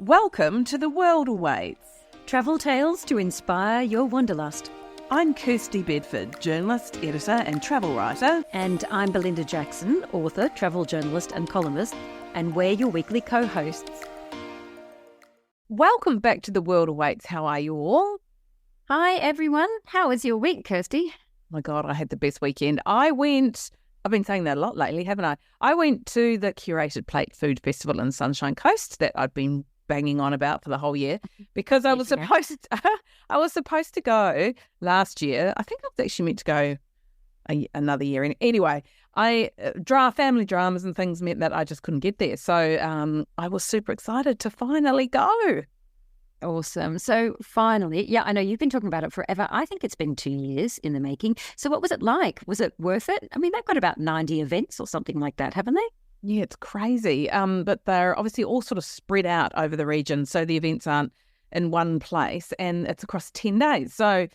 Welcome to The World Awaits. Travel tales to inspire your wanderlust. I'm Kirsty Bedford, journalist, editor and travel writer. And I'm Belinda Jackson, author, travel journalist and columnist, and we're your weekly co-hosts. Welcome back to The World Awaits. How are you all? Hi everyone, how was your week, Kirsty? Oh my God, I had the best weekend. I've been saying that a lot lately, haven't I? I went to the Curated Plate Food Festival in Sunshine Coast that I've been banging on about for the whole year because I was supposed to go last year. I think I was actually meant to go another year. Anyway, family dramas and things meant that I just couldn't get there. So I was super excited to finally go. Awesome. So finally, I know you've been talking about it forever. I think it's been 2 years in the making. So what was it like? Was it worth it? I mean, they've got about 90 events or something like that, haven't they? Yeah, it's crazy. But they're obviously all sort of spread out over the region. So the events aren't in one place and it's across 10 days. So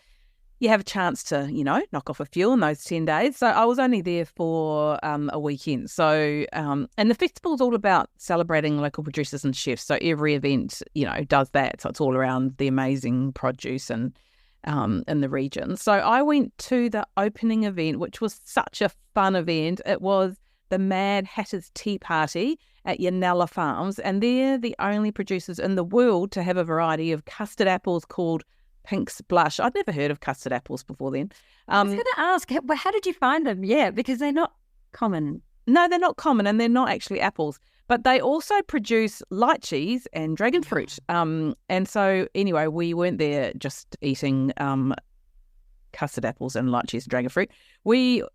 you have a chance to, knock off a few in those 10 days. So I was only there for a weekend. So, and the festival's all about celebrating local producers and chefs. So every event, does that. So it's all around the amazing produce and in the region. So I went to the opening event, which was such a fun event. It was the Mad Hatter's Tea Party at Yanella Farms, and they're the only producers in the world to have a variety of custard apples called Pink's Blush. I'd never heard of custard apples before then. I was going to ask, how did you find them? Yeah, because they're not common. No, they're not common, and they're not actually apples. But they also produce lychees and dragon fruit. And so, anyway, we weren't there just eating custard apples and lychees and dragon fruit.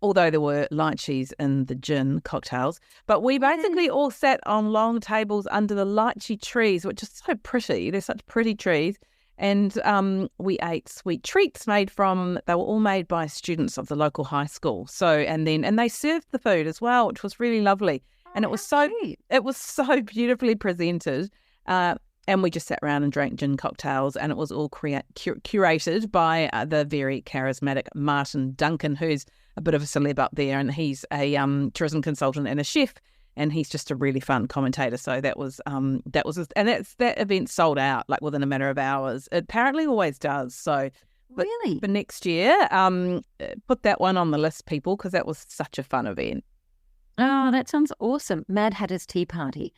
Although there were lychees in the gin cocktails, but we basically all sat on long tables under the lychee trees, which is so pretty. They're such pretty trees. And we ate sweet treats they were all made by students of the local high school. So, and they served the food as well, which was really lovely. And it was so beautifully presented. And we just sat around and drank gin cocktails, and it was all curated by the very charismatic Martin Duncan, who's a bit of a celeb up there, and he's a tourism consultant and a chef, and he's just a really fun commentator. So that event sold out like within a matter of hours. It apparently always does. So really, for next year, put that one on the list, people, because that was such a fun event. Oh, that sounds awesome! Mad Hatter's Tea Party.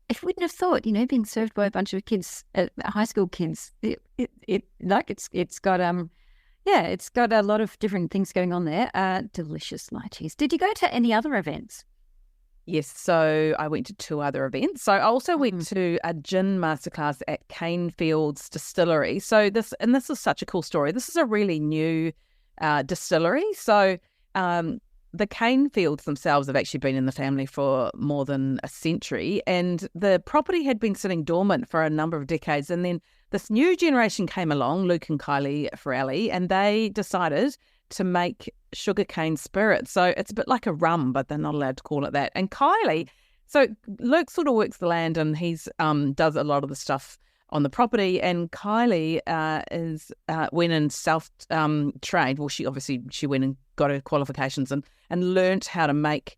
I wouldn't have thought, being served by a bunch of kids, high school kids. It's got a lot of different things going on there. Delicious lychees. Did you go to any other events? Yes, so I went to 2 other events. So I also went to a gin masterclass at Canefields Distillery. So this is such a cool story. This is a really new distillery. So the Canefields themselves have actually been in the family for more than a century, and the property had been sitting dormant for a number of decades. And then this new generation came along, Luke and Kylie Farrelly, and they decided to make sugarcane spirit. So it's a bit like a rum, but they're not allowed to call it that. And Kylie, so Luke sort of works the land, and he's does a lot of the stuff on the property, and Kylie went and self-trained. Well, she went and got her qualifications and learnt how to make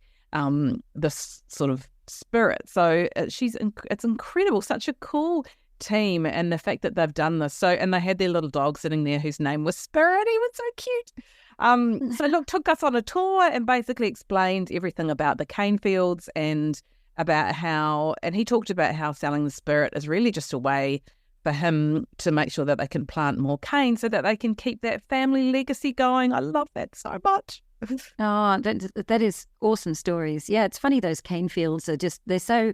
this sort of spirit. So it's incredible, such a cool team, and the fact that they've done this. So, and they had their little dog sitting there whose name was Spirit. He was so cute. So Luke took us on a tour and basically explained everything about the cane fields and he talked about how selling the spirit is really just a way for him to make sure that they can plant more cane so that they can keep that family legacy going. I love that so much. Oh, that is awesome stories. Yeah, it's funny, those cane fields are they're so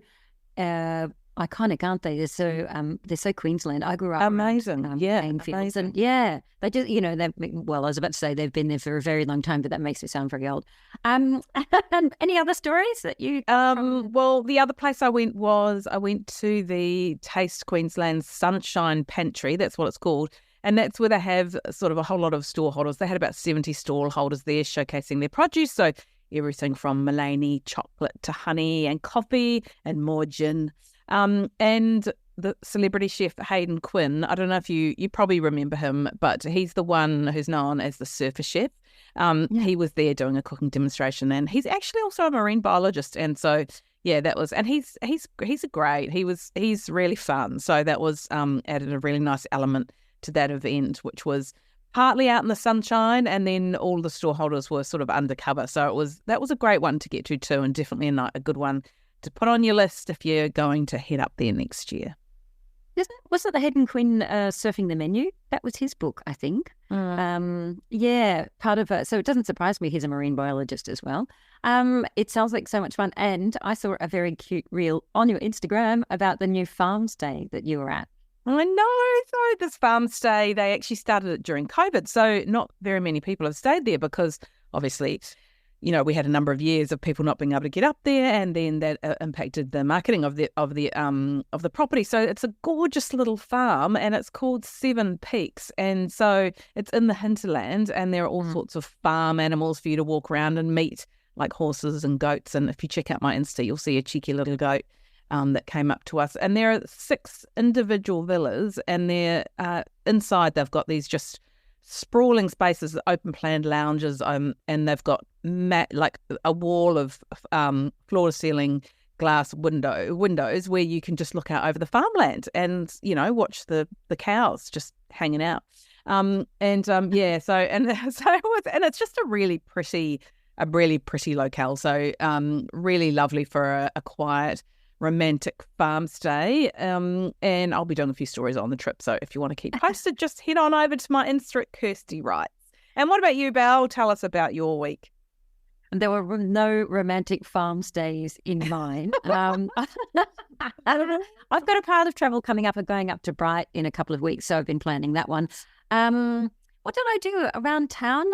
iconic, aren't they? They're so Queensland. I grew up amazing, cane fields, and they just I was about to say they've been there for a very long time, but that makes me sound very old. Any other stories that you? Well, the other place I went to the Taste Queensland Sunshine Pantry. That's what it's called. And that's where they have sort of a whole lot of stall holders. They had about 70 stall holders there showcasing their produce. So everything from Mullaney chocolate to honey and coffee and more gin. And the celebrity chef Hayden Quinn, I don't know if you probably remember him, but he's the one who's known as the surfer chef. He was there doing a cooking demonstration, and he's actually also a marine biologist. And so, yeah, that was, and he's a great. He's really fun. So that was added a really nice element to that event, which was partly out in the sunshine, and then all the storeholders were sort of undercover. So that was a great one to get to too, and definitely a good one to put on your list if you're going to head up there next year. Wasn't the Hayden Quinn Surfing the Menu? That was his book, I think. Yeah, part of it. So it doesn't surprise me he's a marine biologist as well. It sounds like so much fun. And I saw a very cute reel on your Instagram about the new farm stay that you were at. I know. So this farm stay, they actually started it during COVID. So not very many people have stayed there because obviously, you know, we had a number of years of people not being able to get up there, and then that impacted the marketing of the property. So it's a gorgeous little farm, and it's called Seven Peaks, and so it's in the hinterland, and there are all sorts of farm animals for you to walk around and meet, like horses and goats. And if you check out my Insta, you'll see a cheeky little goat that came up to us. And there are 6 individual villas, and they're inside. They've got these just sprawling spaces, open planned lounges, and they've got like a wall of floor to ceiling glass windows where you can just look out over the farmland and, you know, watch the cows just hanging out. So it's just a really pretty locale. So really lovely for a quiet, romantic farm stay, and I'll be doing a few stories on the trip, so if you want to keep posted, just head on over to my Insta at Kirsty Wrights. And what about you, Belle? Tell us about your week. There were no romantic farm stays in mine. I don't know. I've got a part of travel coming up and going up to Bright in a couple of weeks, so I've been planning that one. What did I do around town?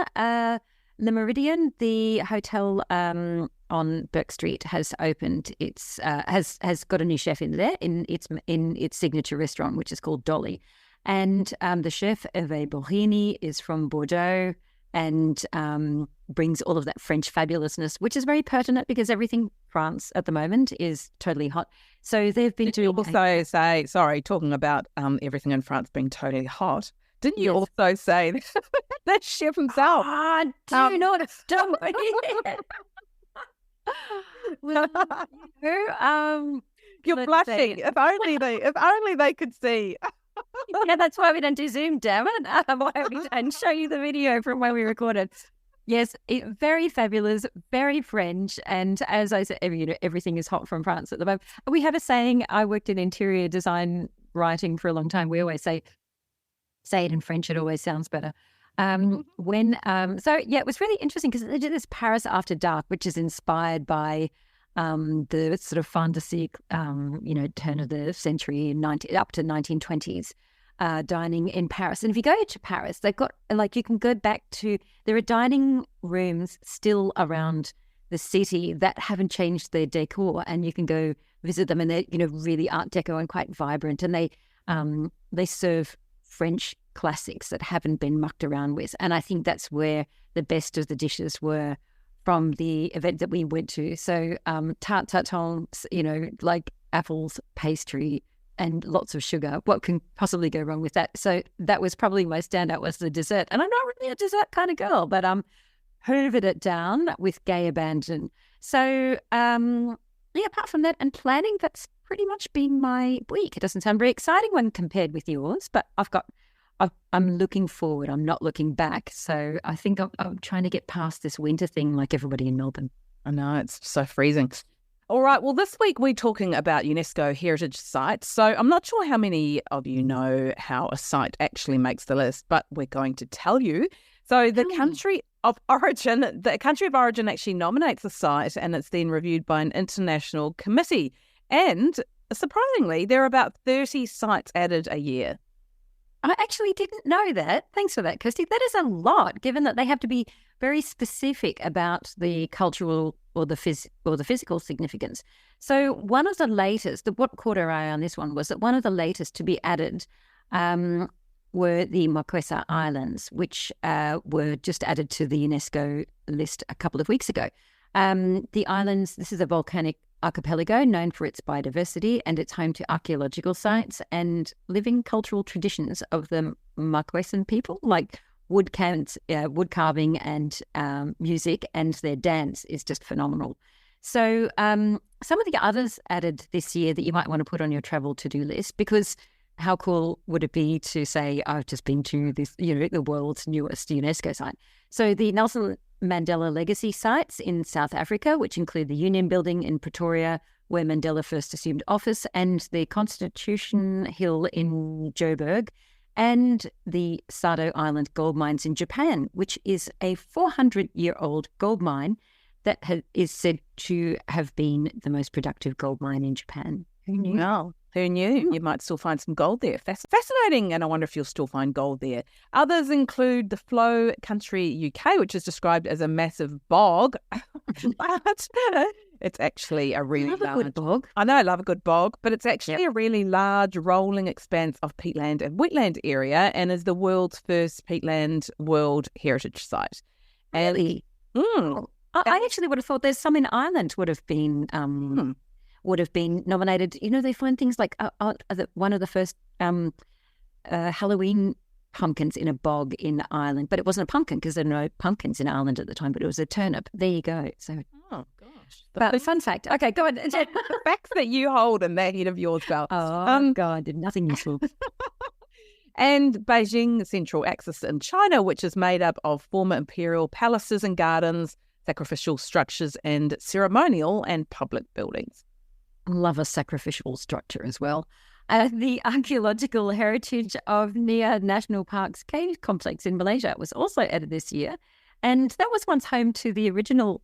Le Meridian, the hotel on Burke Street, has opened. It's has got a new chef in there in its signature restaurant, which is called Dolly, and the chef Hervé Bourrini is from Bordeaux and brings all of that French fabulousness, which is very pertinent because everything France at the moment is totally hot. So they've been doing. Also sorry, talking about everything in France being totally hot. Didn't you also say that chef himself? Do not stop it. You're blushing. If only they could see. Yeah, that's why we don't do Zoom, damn it. Why we don't show you the video from when we recorded. Yes, very fabulous, very French. And as I said, everything is hot from France at the moment. We have a saying, I worked in interior design writing for a long time. We always say it in French, it always sounds better. It was really interesting because they did this Paris After Dark, which is inspired by the sort of fin de siècle, turn of the century, up to 1920s dining in Paris. And if you go to Paris, they've got, you can go back to, there are dining rooms still around the city that haven't changed their decor, and you can go visit them, and they're, really Art Deco and quite vibrant, and they serve French classics that haven't been mucked around with. And I think that's where the best of the dishes were from the event that we went to. So tarte tatin, like apples, pastry, and lots of sugar. What can possibly go wrong with that? So that was probably my standout, was the dessert. And I'm not really a dessert kind of girl, but hoovered it down with gay abandon. So apart from that and planning, that's pretty much been my week. It doesn't sound very exciting when compared with yours, but I'm looking forward. I'm not looking back. So I think I'm trying to get past this winter thing like everybody in Melbourne. I know, it's so freezing. All right, well, this week we're talking about UNESCO Heritage Sites. So I'm not sure how many of you know how a site actually makes the list, but we're going to tell you. So the country of origin actually nominates a site, and it's then reviewed by an international committee. And surprisingly, there are about 30 sites added a year. I actually didn't know that. Thanks for that, Kirsty. That is a lot, given that they have to be very specific about the cultural or the physical significance. So one of the latest, what caught our eye on this one was that one of the latest to be added were the Marquesa Islands, which were just added to the UNESCO list a couple of weeks ago. The islands, this is a volcanic archipelago known for its biodiversity, and it's home to archaeological sites and living cultural traditions of the Marquesan people, like wood carving and music, and their dance is just phenomenal. So some of the others added this year that you might want to put on your travel to-do list, because how cool would it be to say, I've just been to this, the world's newest UNESCO site. So the Nelson Mandela Legacy sites in South Africa, which include the Union Building in Pretoria, where Mandela first assumed office, and the Constitution Hill in Joburg, and the Sado Island gold mines in Japan, which is a 400-year-old gold mine that is said to have been the most productive gold mine in Japan. Who knew? Wow. Who knew? You might still find some gold there. Fascinating. And I wonder if you'll still find gold there. Others include the Flow Country UK, which is described as a massive bog. But it's actually a really large... a good bog. I know, I love a good bog, but it's actually a really large rolling expanse of peatland and wetland area, and is the world's first peatland World Heritage Site. Really? I actually would have thought there's some in Ireland would have been nominated. They find things like one of the first Halloween pumpkins in a bog in Ireland, but it wasn't a pumpkin because there were no pumpkins in Ireland at the time, but it was a turnip. There you go. So, oh gosh, but fun fact. Okay, go on. The facts that you hold in that head of yours, Val. Oh God, nothing useful. And Beijing Central Axis in China, which is made up of former imperial palaces and gardens, sacrificial structures, and ceremonial and public buildings. Love a sacrificial structure as well. The archaeological heritage of Nia National Park's cave complex in Malaysia was also added this year. And that was once home to the original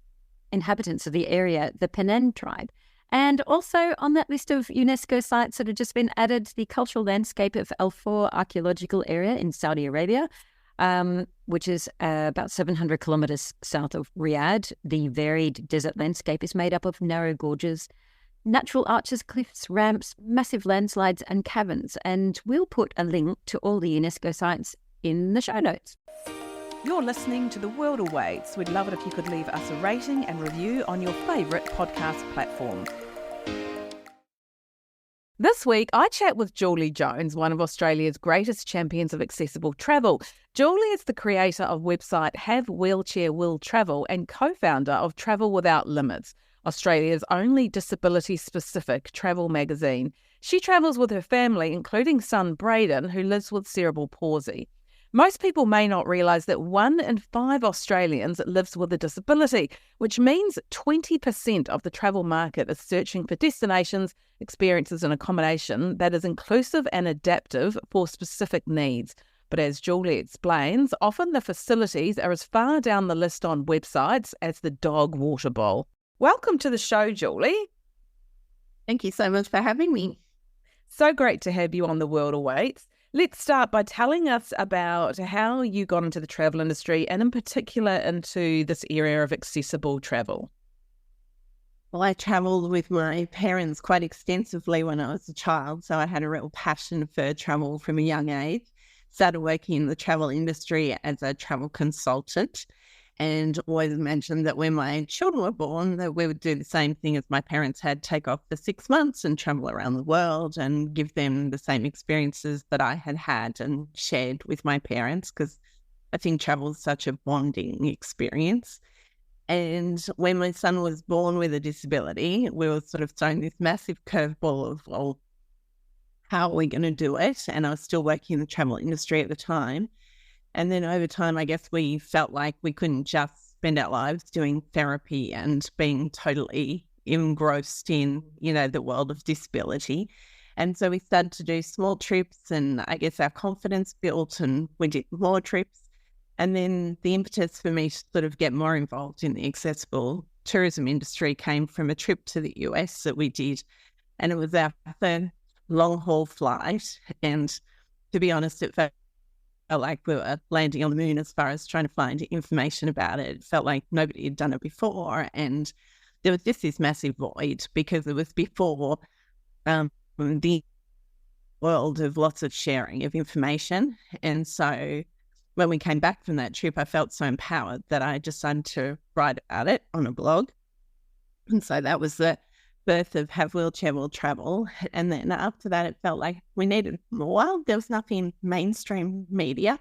inhabitants of the area, the Penang tribe. And also on that list of UNESCO sites that have just been added, the cultural landscape of Al Faw Archaeological Area in Saudi Arabia, which is about 700 kilometres south of Riyadh. The varied desert landscape is made up of narrow gorges, natural arches, cliffs, ramps, massive landslides and caverns. And we'll put a link to all the UNESCO sites in the show notes. You're listening to The World Awaits. We'd love it if you could leave us a rating and review on your favourite podcast platform. This week, I chat with Julie Jones, one of Australia's greatest champions of accessible travel. Julie is the creator of website Have Wheelchair Will Travel and co-founder of Travel Without Limits, Australia's only disability-specific travel magazine. She travels with her family, including son Braden, who lives with cerebral palsy. Most people may not realise that 1 in 5 Australians lives with a disability, which means 20% of the travel market is searching for destinations, experiences and accommodation that is inclusive and adaptive for specific needs. But as Julie explains, often the facilities are as far down the list on websites as the dog water bowl. Welcome to the show, Julie. Thank you so much for having me. So great to have you on The World Awaits. Let's start by telling us about how you got into the travel industry and in particular into this area of accessible travel. Well, I travelled with my parents quite extensively when I was a child, so I had a real passion for travel from a young age. Started working in the travel industry as a travel consultant and always imagined that when my children were born that we would do the same thing as my parents had, take off for 6 months and travel around the world and give them the same experiences that I had had and shared with my parents, because I think travel is such a bonding experience. And when my son was born with a disability, we were sort of thrown this massive curveball of, well, how are we going to do it? And I was still working in the travel industry at the time. And then over time, I guess we felt like we couldn't just spend our lives doing therapy and being totally engrossed in, the world of disability. And so we started to do small trips, and I guess our confidence built and we did more trips. And then the impetus for me to sort of get more involved in the accessible tourism industry came from a trip to the US that we did. And it was our third long-haul flight. And to be honest, it felt like we were landing on the moon as far as trying to find information about it. It felt like nobody had done it before. And there was just this massive void because it was before the world of lots of sharing of information. And so when we came back from that trip, I felt so empowered that I decided to write about it on a blog. And so that was the birth of Have Wheelchair Will Travel. And then after that, it felt like we needed more. There was nothing mainstream media.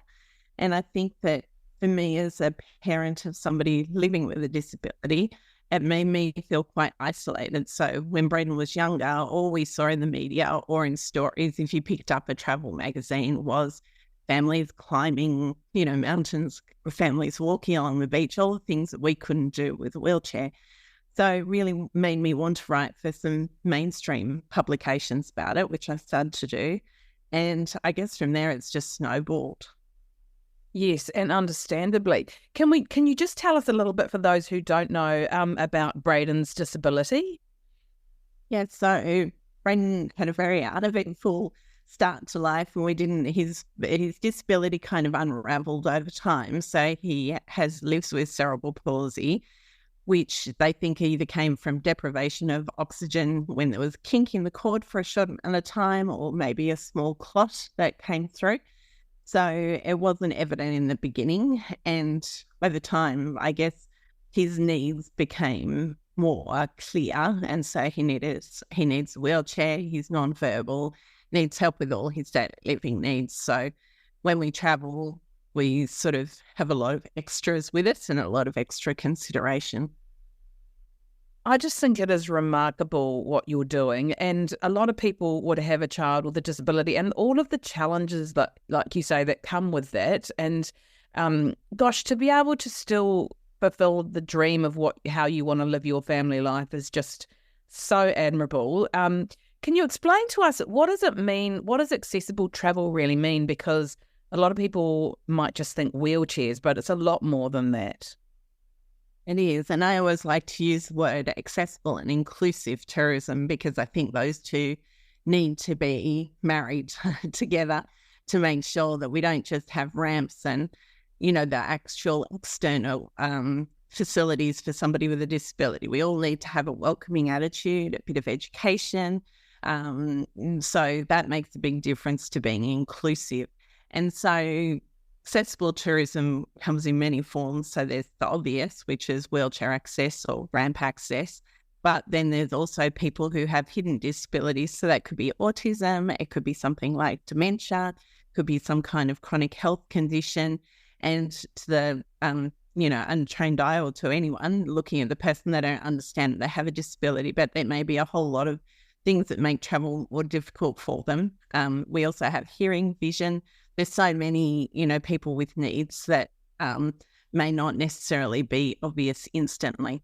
And I think that for me as a parent of somebody living with a disability it made me feel quite isolated. So when Braden was younger, all we saw in the media or in stories, if you picked up a travel magazine, was families climbing, mountains, families walking along the beach, all the things that we couldn't do with a wheelchair. So it really made me want to write for some mainstream publications about it, which I started to do. And I guess from there, it's just snowballed. Yes, and understandably. Can you just tell us a little bit, for those who don't know, about Braden's disability? Yeah, so Braden had a very uneventful start to life, and his disability kind of unravelled over time. So he lives with cerebral palsy, which they think either came from deprivation of oxygen when there was a kink in the cord for a short amount of time, or maybe a small clot that came through. So it wasn't evident in the beginning. And by the time, I guess, his needs became more clear, and so he needs a wheelchair, he's nonverbal, needs help with all his daily living needs. So when we travel, we sort of have a lot of extras with us and a lot of extra consideration. I just think it is remarkable what you're doing, and a lot of people would have a child with a disability and all of the challenges that, like you say, that come with that. And gosh, to be able to still fulfill the dream of how you want to live your family life is just so admirable. Can you explain to us, what does it mean? What does accessible travel really mean? Because a lot of people might just think wheelchairs, but it's a lot more than that. It is. And I always like to use the word accessible and inclusive tourism, because I think those two need to be married together to make sure that we don't just have ramps and, the actual external facilities for somebody with a disability. We all need to have a welcoming attitude, a bit of education. So that makes a big difference to being inclusive. And so accessible tourism comes in many forms. So there's the obvious, which is wheelchair access or ramp access. But then there's also people who have hidden disabilities. So that could be autism, it could be something like dementia, could be some kind of chronic health condition. And to the untrained eye, or to anyone looking at the person, they don't understand that they have a disability, but there may be a whole lot of things that make travel more difficult for them. We also have hearing, vision. There's so many, people with needs that may not necessarily be obvious instantly.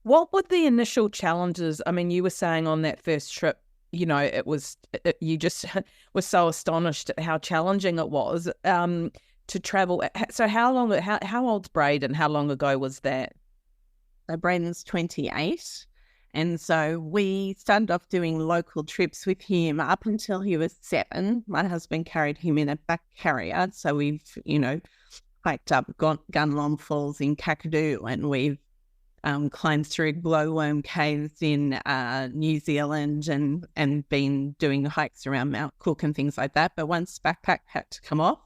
What were the initial challenges? I mean, you were saying on that first trip, you just were so astonished at how challenging it was to travel. So how old's Braden? How long ago was that? So Braden's 28. And so we started off doing local trips with him up until he was 7. My husband carried him in a back carrier. So we've, hiked up Gunlong Falls in Kakadu, and we've climbed through glowworm caves in New Zealand, and been doing hikes around Mount Cook and things like that. But once backpack had to come off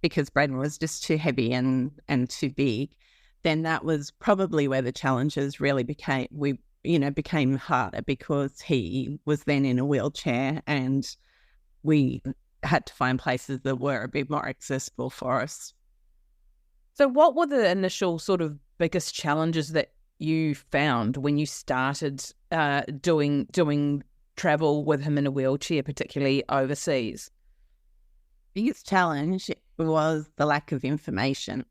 because Braden was just too heavy and too big, then that was probably where the challenges really became harder, because he was then in a wheelchair and we had to find places that were a bit more accessible for us. So what were the initial sort of biggest challenges that you found when you started doing travel with him in a wheelchair, particularly overseas? Biggest challenge was the lack of information.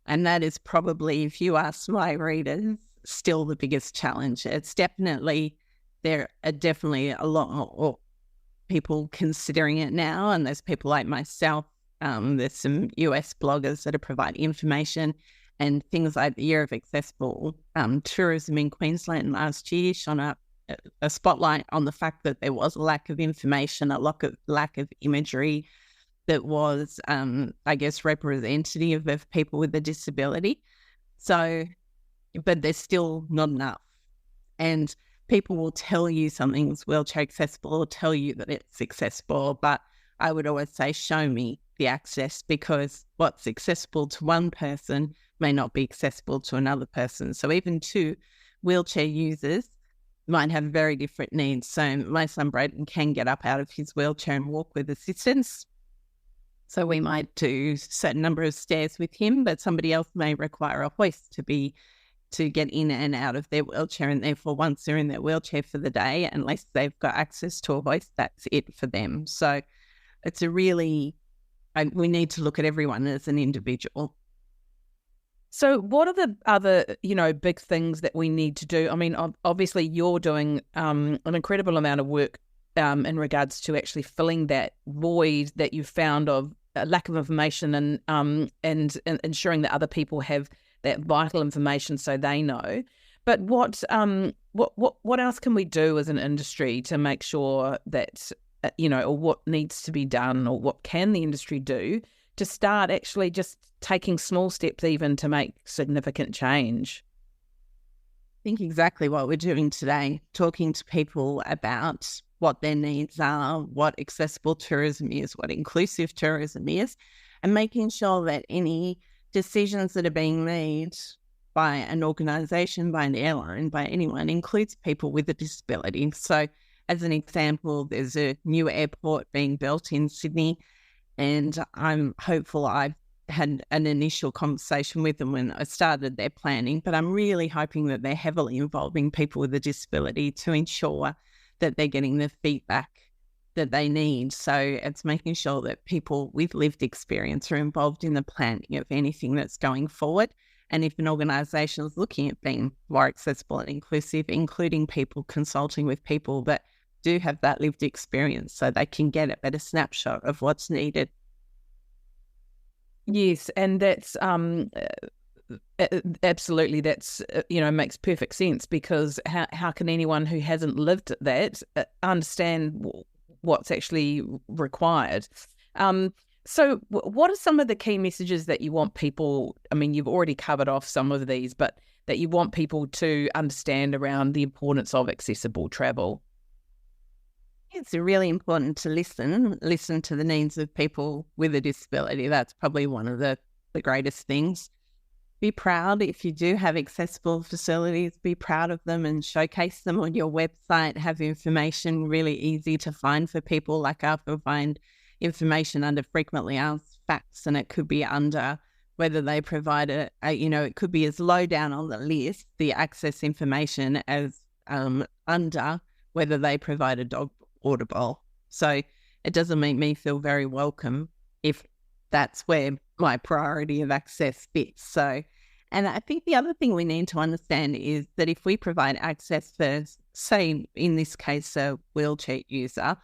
And that is probably, if you ask my readers, still the biggest challenge. It's definitely, there are definitely a lot more people considering it now, and there's people like myself. There's some US bloggers that are providing information, and things like the Year of Accessible Tourism in Queensland last year shone up a spotlight on the fact that there was a lack of information, a lack of imagery that was, representative of people with a disability. So, but there's still not enough. And people will tell you something's wheelchair accessible, or tell you that it's accessible, but I would always say, show me the access, because what's accessible to one person may not be accessible to another person. So even two wheelchair users might have very different needs. So my son Braden can get up out of his wheelchair and walk with assistance. So we might do a certain number of stairs with him, but somebody else may require a hoist to be to get in and out of their wheelchair, and therefore once they're in their wheelchair for the day, unless they've got access to a hoist, that's it for them. So it's a really, we need to look at everyone as an individual. So what are the other, big things that we need to do? I mean, obviously you're doing an incredible amount of work in regards to actually filling that void that you found of a lack of information and ensuring that other people have that vital information so they know. But what else can we do as an industry to make sure that, or what needs to be done, or what can the industry do to start actually just taking small steps even to make significant change? I think exactly what we're doing today, talking to people about what their needs are, what accessible tourism is, what inclusive tourism is, and making sure that any decisions that are being made by an organisation, by an airline, by anyone, includes people with a disability. So as an example, there's a new airport being built in Sydney, and I'm hopeful. I've had an initial conversation with them when I started their planning, but I'm really hoping that they're heavily involving people with a disability to ensure that they're getting the feedback that they need. So it's making sure that people with lived experience are involved in the planning of anything that's going forward. And if an organisation is looking at being more accessible and inclusive, including people consulting with people that do have that lived experience so they can get a better snapshot of what's needed. Yes, and that's absolutely, that's makes perfect sense, because how can anyone who hasn't lived that understand what's actually required? So what are some of the key messages that you want people, I mean, you've already covered off some of these, but that you want people to understand around the importance of accessible travel? It's really important to listen to the needs of people with a disability. That's probably one of the greatest things. Be proud if you do have accessible facilities, be proud of them and showcase them on your website. Have information really easy to find for people. Like I will find information under frequently asked facts, and it could be under whether they provide it could be as low down on the list, the access information, as under whether they provide a dog water bowl. So it doesn't make me feel very welcome if that's where my priority of access fits. So, and I think the other thing we need to understand is that if we provide access for, say, in this case, a wheelchair user,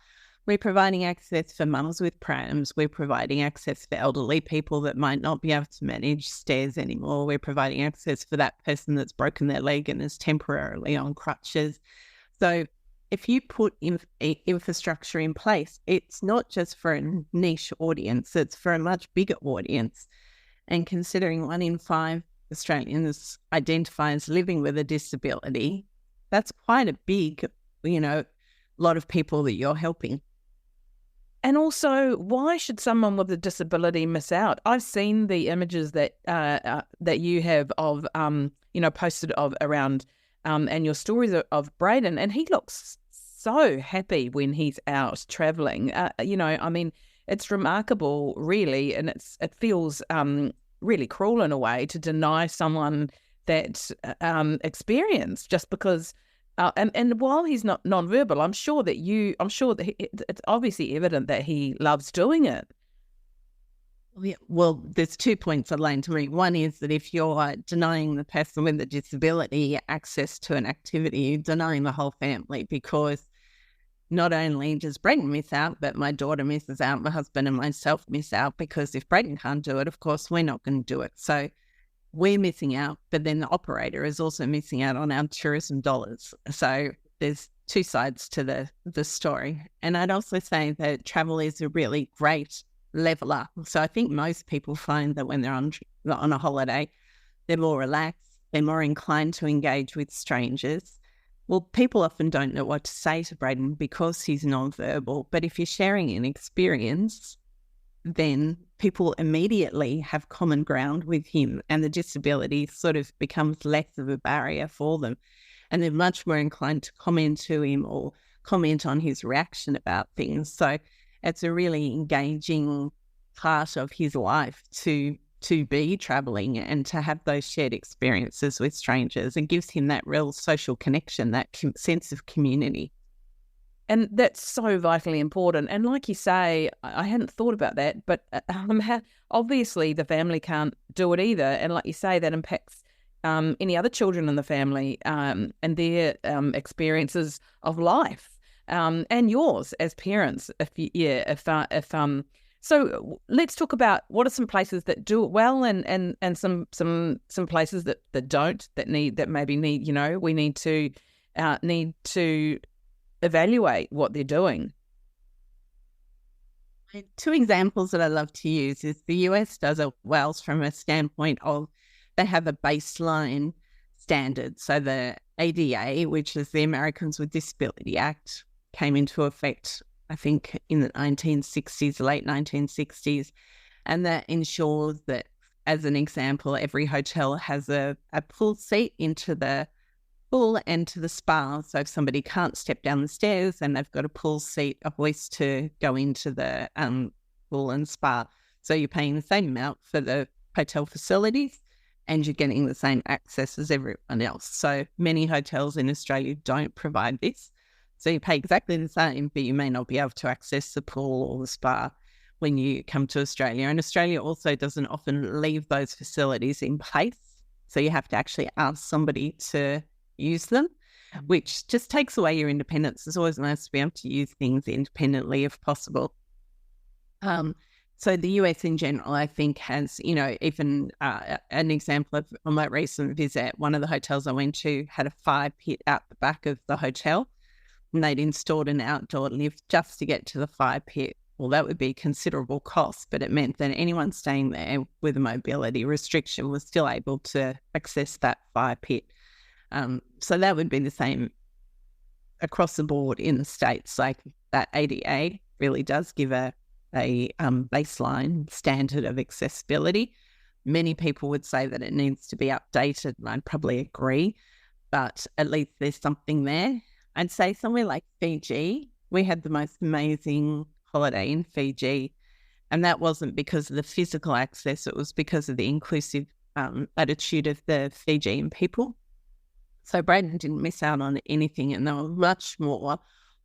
we're providing access for mums with prams, we're providing access for elderly people that might not be able to manage stairs anymore, we're providing access for that person that's broken their leg and is temporarily on crutches. So if you put infrastructure in place, it's not just for a niche audience, it's for a much bigger audience. And considering 1 in 5 Australians identify as living with a disability, that's quite a big, lot of people that you're helping. And also, why should someone with a disability miss out? I've seen the images that you have of, posted around, and your stories of Braden, and he looks so happy when he's out travelling. I mean, it's remarkable, really, and it feels really cruel in a way to deny someone that experience just because. And while he's not nonverbal, I'm sure that it's obviously evident that he loves doing it. Well, there's 2 points I'd like to make. One is that if you're denying the person with a disability access to an activity, you're denying the whole family, because not only does Braden miss out, but my daughter misses out, my husband and myself miss out, because if Braden can't do it, of course, we're not going to do it. So we're missing out, but then the operator is also missing out on our tourism dollars. So there's 2 sides to the story. And I'd also say that travel is a really great leveler. So I think most people find that when they're on a holiday, they're more relaxed, they're more inclined to engage with strangers. Well, people often don't know what to say to Braden because he's nonverbal. But if you're sharing an experience, then people immediately have common ground with him, and the disability sort of becomes less of a barrier for them. And they're much more inclined to comment to him or comment on his reaction about things. So it's a really engaging part of his life to to be traveling and to have those shared experiences with strangers. It gives him that real social connection, that sense of community. And that's so vitally important. And like you say, I hadn't thought about that, but obviously the family can't do it either. And like you say, that impacts any other children in the family and their experiences of life and yours as parents. So let's talk about what are some places that do it well and some places that don't, that maybe need, we need to evaluate what they're doing. Two examples that I love to use is the US does it well from a standpoint of they have a baseline standard. So the ADA, which is the Americans with Disability Act, came into effect, I think, in the 1960s, late 1960s. And that ensures that, as an example, every hotel has a pool seat into the pool and to the spa. So if somebody can't step down the stairs, then they've got a pool seat, a hoist to go into the pool and spa. So you're paying the same amount for the hotel facilities and you're getting the same access as everyone else. So many hotels in Australia don't provide this. So you pay exactly the same, but you may not be able to access the pool or the spa when you come to Australia. And Australia also doesn't often leave those facilities in place. So you have to actually ask somebody to use them, which just takes away your independence. It's always nice to be able to use things independently if possible. So the US in general, I think, has, even an example of on my recent visit, one of the hotels I went to had a fire pit out the back of the hotel, and they'd installed an outdoor lift just to get to the fire pit. Well, that would be considerable cost, but it meant that anyone staying there with a mobility restriction was still able to access that fire pit. So that would be the same across the board in the States. Like that ADA really does give a baseline standard of accessibility. Many people would say that it needs to be updated, and I'd probably agree, but at least there's something there. I'd say somewhere like Fiji, we had the most amazing holiday in Fiji, and that wasn't because of the physical access, it was because of the inclusive attitude of the Fijian people. So Braden didn't miss out on anything, and they were much more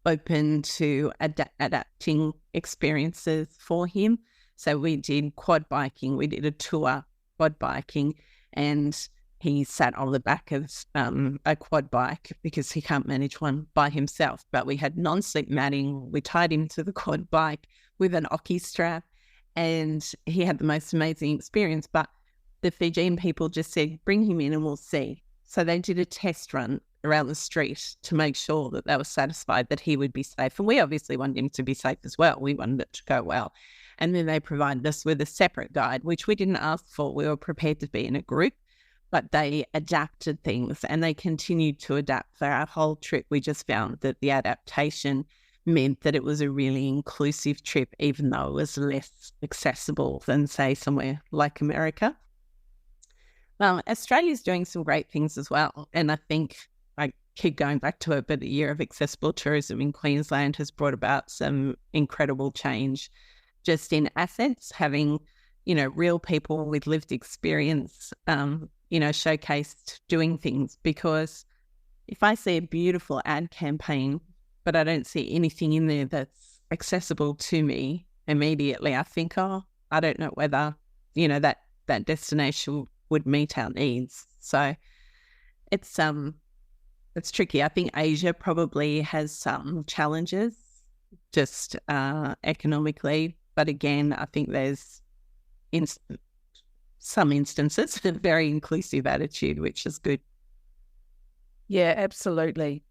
open to adapting experiences for him. So we did quad biking, we did a tour quad biking, and he sat on the back of a quad bike because he can't manage one by himself. But we had non-slip matting, we tied him to the quad bike with an Oki strap, and he had the most amazing experience. But the Fijian people just said, bring him in and we'll see. So they did a test run around the street to make sure that they were satisfied that he would be safe. And we obviously wanted him to be safe as well. We wanted it to go well. And then they provided us with a separate guide, which we didn't ask for. We were prepared to be in a group, but they adapted things and they continued to adapt for our whole trip. We just found that the adaptation meant that it was a really inclusive trip, even though it was less accessible than, say, somewhere like America. Well, Australia's doing some great things as well. And I think I keep going back to it, but the Year of Accessible Tourism in Queensland has brought about some incredible change just in assets, having, real people with lived experience, showcased doing things. Because if I see a beautiful ad campaign, but I don't see anything in there that's accessible to me, immediately I think, I don't know whether, that destination would meet our needs. So it's tricky. I think Asia probably has some challenges just economically, but again, I think there's some instances a very inclusive attitude, which is good. Yeah, absolutely.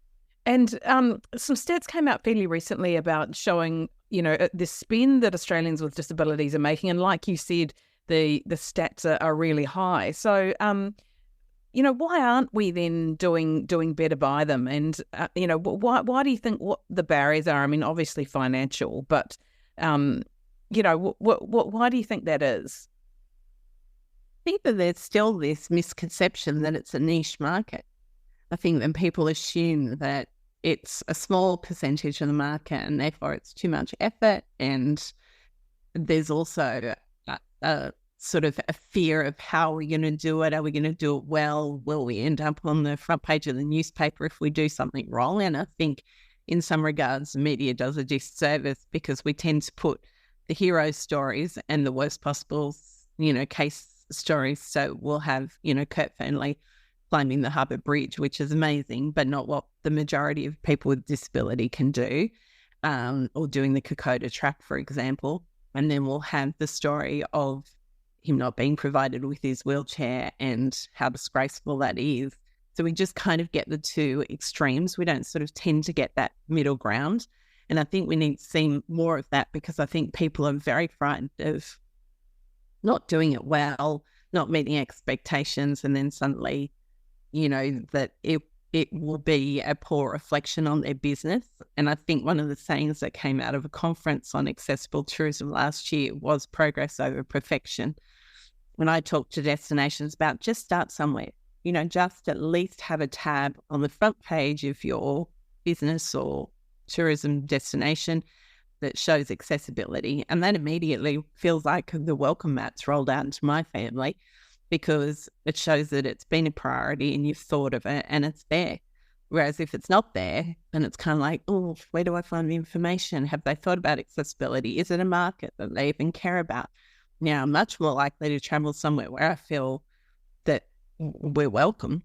And some stats came out fairly recently about showing, the spend that Australians with disabilities are making, and like you said, the stats are really high. So, why aren't we then doing better by them? And, why do you think what the barriers are? I mean, obviously financial, but, why do you think that is? I think that there's still this misconception that it's a niche market. I think that people assume that it's a small percentage of the market and therefore it's too much effort. And there's also sort of a fear of how we're going to do it. Are we going to do it well? Will we end up on the front page of the newspaper if we do something wrong? And I think in some regards, the media does a disservice because we tend to put the hero stories and the worst possible, case stories. So we'll have, Kurt Fearnley climbing the Harbour Bridge, which is amazing, but not what the majority of people with disability can do, or doing the Kokoda track, for example. And then we'll have the story of him not being provided with his wheelchair and how disgraceful that is. So we just kind of get the two extremes. We don't sort of tend to get that middle ground. And I think we need to see more of that because I think people are very frightened of not doing it well, not meeting expectations, and then suddenly, that it will be a poor reflection on their business. And I think one of the sayings that came out of a conference on accessible tourism last year was progress over perfection. When I talk to destinations about just start somewhere, just at least have a tab on the front page of your business or tourism destination that shows accessibility. And that immediately feels like the welcome mat's rolled out into my family because it shows that it's been a priority and you've thought of it and it's there. Whereas if it's not there, then it's kind of like, oh, where do I find the information? Have they thought about accessibility? Is it a market that they even care about? Now, I'm much more likely to travel somewhere where I feel that we're welcome.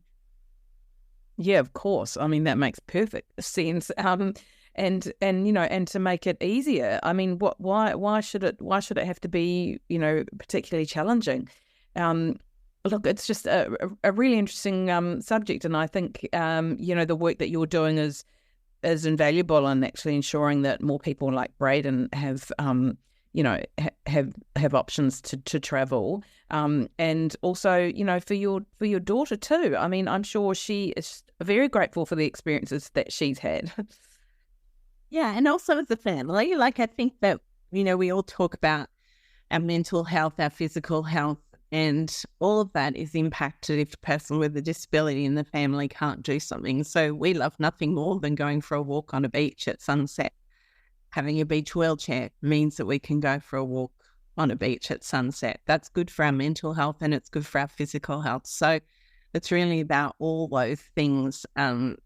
Yeah, of course. I mean, that makes perfect sense. And to make it easier. I mean, why should it have to be, particularly challenging? Look, it's just a really interesting subject, and I think the work that you're doing is invaluable in actually ensuring that more people like Braden have have options to travel, and also for your daughter too. I mean, I'm sure she is very grateful for the experiences that she's had. Yeah, and also as a family, I think that we all talk about our mental health, our physical health, and all of that is impacted if a person with a disability in the family can't do something. So we love nothing more than going for a walk on a beach at sunset. Having a beach wheelchair means that we can go for a walk on a beach at sunset. That's good for our mental health and it's good for our physical health. So it's really about all those things. And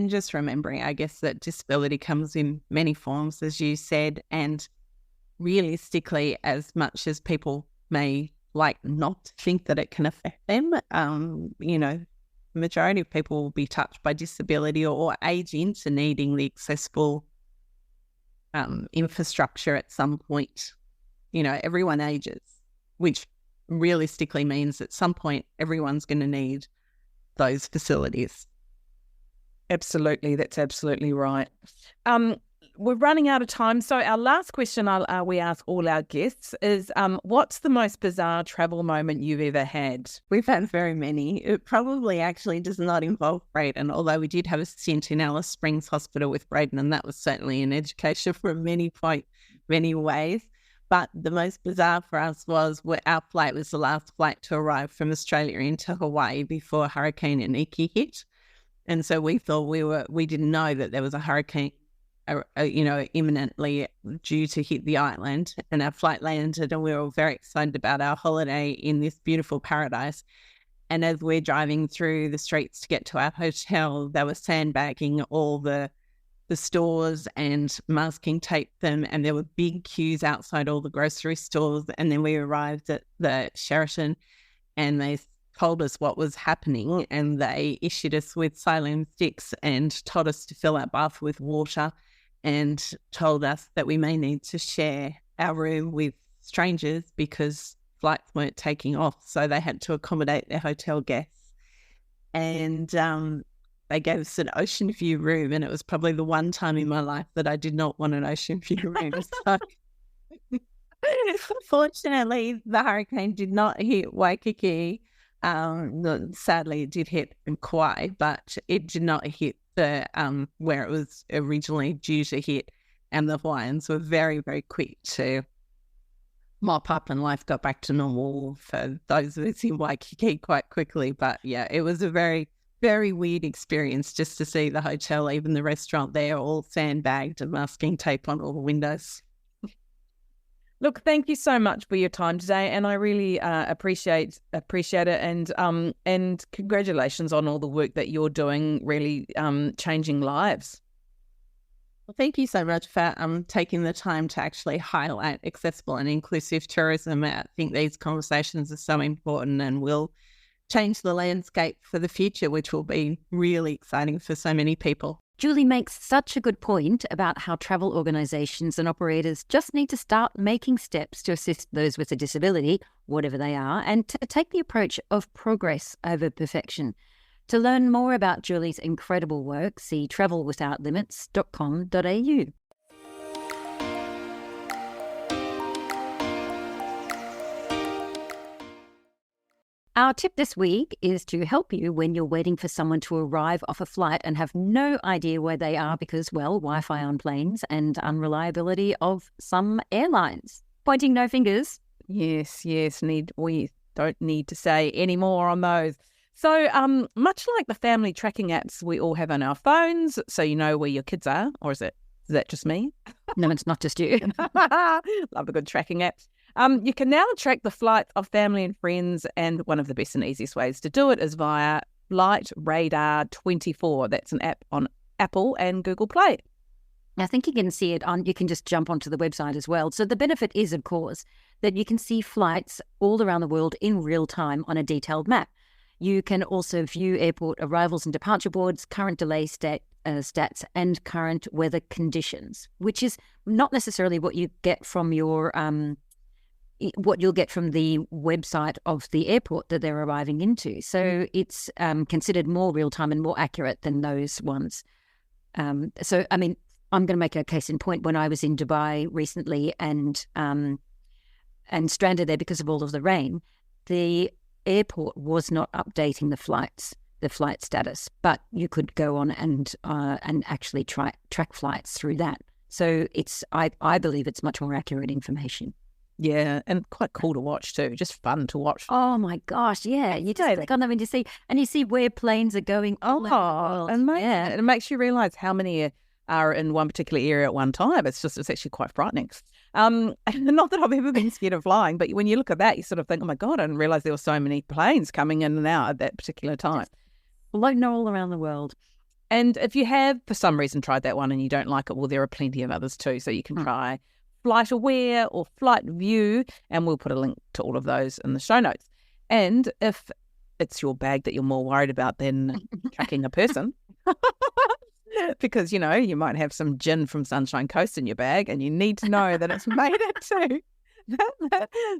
just remembering, I guess, that disability comes in many forms, as you said, and realistically, as much as people may not think that it can affect them, the majority of people will be touched by disability or age into needing the accessible infrastructure at some point. Everyone ages, which realistically means at some point everyone's going to need those facilities. Absolutely, that's absolutely right. We're running out of time, so our last question we ask all our guests is, what's the most bizarre travel moment you've ever had? We've had very many. It probably actually does not involve Braden, although we did have a stint in Alice Springs Hospital with Braden, and that was certainly an education from many ways. But the most bizarre for us was our flight was the last flight to arrive from Australia into Hawaii before Hurricane Iniki hit. And so we thought we didn't know that there was a hurricane, imminently due to hit the island. And our flight landed and we were all very excited about our holiday in this beautiful paradise. And as we're driving through the streets to get to our hotel, they were sandbagging all the stores and masking tape them. And there were big queues outside all the grocery stores. And then we arrived at the Sheraton and they told us what was happening, and they issued us with saline sticks and told us to fill our bath with water and told us that we may need to share our room with strangers because flights weren't taking off. So they had to accommodate their hotel guests. And they gave us an ocean view room, and it was probably the one time in my life that I did not want an ocean view room. So fortunately, the hurricane did not hit Waikiki. Sadly, it did hit Kauai, but it did not hit the where it was originally due to hit. And the Hawaiians were very, very quick to mop up, and life got back to normal for those of us in Waikiki quite quickly. But yeah, it was a very, very weird experience just to see the hotel, even the restaurant there, all sandbagged and masking tape on all the windows. Look, thank you so much for your time today, and I really appreciate it, and congratulations on all the work that you're doing, really changing lives. Well, thank you so much for taking the time to actually highlight accessible and inclusive tourism. I think these conversations are so important and will change the landscape for the future, which will be really exciting for so many people. Julie makes such a good point about how travel organisations and operators just need to start making steps to assist those with a disability, whatever they are, and to take the approach of progress over perfection. To learn more about Julie's incredible work, see travelwithoutlimits.com.au. Our tip this week is to help you when you're waiting for someone to arrive off a flight and have no idea where they are because, well, Wi-Fi on planes and unreliability of some airlines. Pointing no fingers. Yes, we don't need to say any more on those. So much like the family tracking apps we all have on our phones, so you know where your kids are, or is that just me? No, it's not just you. Love a good tracking app. You can now track the flight of family and friends, and one of the best and easiest ways to do it is via Flight Radar 24. That's an app on Apple and Google Play. I think you can see it you can just jump onto the website as well. So the benefit is, of course, that you can see flights all around the world in real time on a detailed map. You can also view airport arrivals and departure boards, current delay stats, and current weather conditions, which is not necessarily what you get from your what you'll get from the website of the airport that they're arriving into. So it's considered more real time and more accurate than those ones. So I mean, I'm going to make a case in point. When I was in Dubai recently and stranded there because of all of the rain, the airport was not updating the flight status, but you could go on and actually track flights through that. So I believe it's much more accurate information. Yeah, and quite cool to watch too. Just fun to watch. Oh my gosh, yeah! You just click on them and you see where planes are going. And it makes you realise how many are in one particular area at one time. It's actually quite frightening. And not that I've ever been scared of flying, but when you look at that, you sort of think, oh my God, I didn't realise there were so many planes coming in and out at that particular time. Floating all around the world. And if you have, for some reason, tried that one and you don't like it, well, there are plenty of others too. So you can try Flight Aware or Flight View, and we'll put a link to all of those in the show notes. And if it's your bag that you're more worried about than tracking a person, because, you know, you might have some gin from Sunshine Coast in your bag and you need to know that it's made it to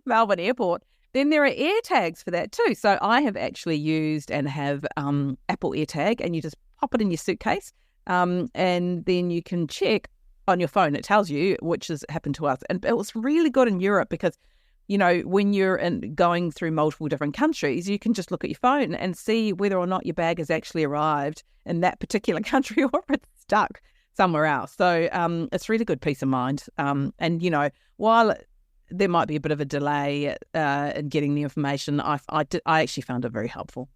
Melbourne Airport, then there are AirTags for that too. So I have actually used and have Apple AirTag, and you just pop it in your suitcase and then you can check on your phone. It tells you, which has happened to us. And it was really good in Europe because, you know, when you're going through multiple different countries, you can just look at your phone and see whether or not your bag has actually arrived in that particular country or if it's stuck somewhere else. So it's really good peace of mind. And, you know, while there might be a bit of a delay in getting the information, I actually found it very helpful.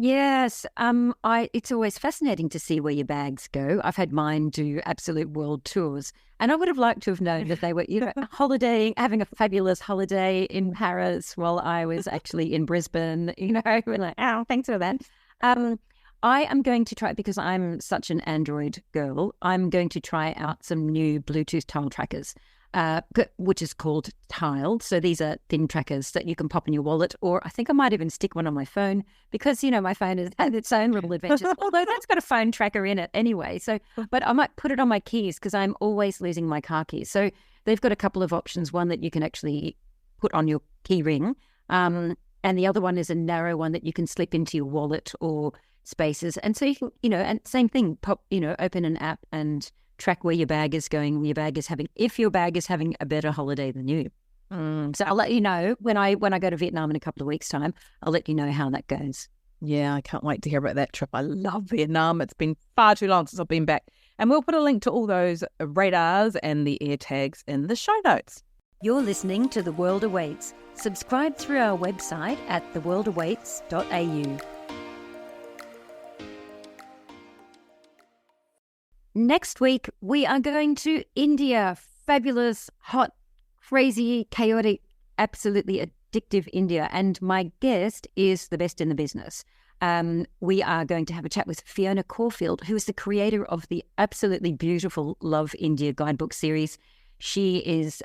Yes, it's always fascinating to see where your bags go. I've had mine do absolute world tours, and I would have liked to have known that they were, you know, holidaying, having a fabulous holiday in Paris while I was actually in Brisbane. You know, we're like, oh, thanks for that. I am going to try, because I'm such an Android girl, I'm going to try out some new Bluetooth tile trackers, which is called Tiled. So these are thin trackers that you can pop in your wallet, or I think I might even stick one on my phone because, you know, my phone has had its own little adventures, although that's got a phone tracker in it anyway. So, but I might put it on my keys because I'm always losing my car keys. So they've got a couple of options, one that you can actually put on your key ring, and the other one is a narrow one that you can slip into your wallet or spaces. And so you can, you know, and same thing, open an app and track where your bag is going, if your bag is having a better holiday than you. So I'll let you know when I go to Vietnam in a couple of weeks' time. I'll let you know how that goes. Yeah, I can't wait to hear about that trip. I love Vietnam. It's been far too long since I've been back. And we'll put a link to all those radars and the AirTags in the show notes. You're listening to The World Awaits. Subscribe through our website at theworldawaits.au. Next week, we are going to India. Fabulous, hot, crazy, chaotic, absolutely addictive India. And my guest is the best in the business. We are going to have a chat with Fiona Caulfield, who is the creator of the absolutely beautiful Love India guidebook series. She's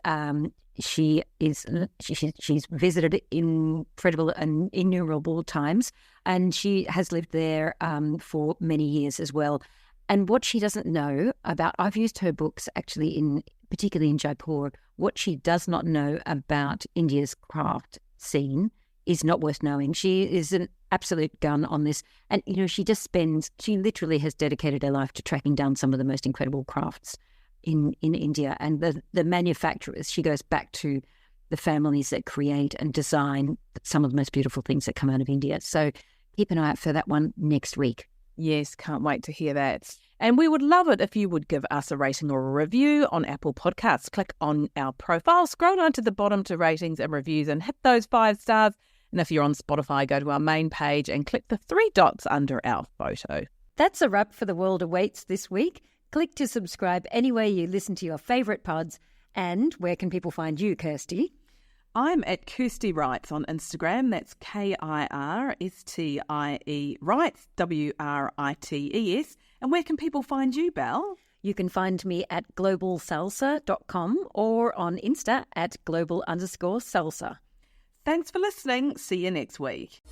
visited incredible and innumerable times, and she has lived there for many years as well. And what she doesn't know about, I've used her books actually particularly in Jaipur. What she does not know about India's craft scene is not worth knowing. She is an absolute gun on this. And, she literally has dedicated her life to tracking down some of the most incredible crafts in India. And the manufacturers, she goes back to the families that create and design some of the most beautiful things that come out of India. So keep an eye out for that one next week. Yes, can't wait to hear that. And we would love it if you would give us a rating or a review on Apple Podcasts. Click on our profile, scroll down to the bottom to ratings and reviews and hit those 5 stars. And if you're on Spotify, go to our main page and click the 3 dots under our photo. That's a wrap for The World Awaits this week. Click to subscribe anywhere you listen to your favourite pods. And where can people find you, Kirsty? I'm at Kirsty Wrights on Instagram. That's KIRSTIE Wrights, WRITES. And where can people find you, Belle? You can find me at globalsalsa.com or on Insta at global_salsa. Thanks for listening. See you next week.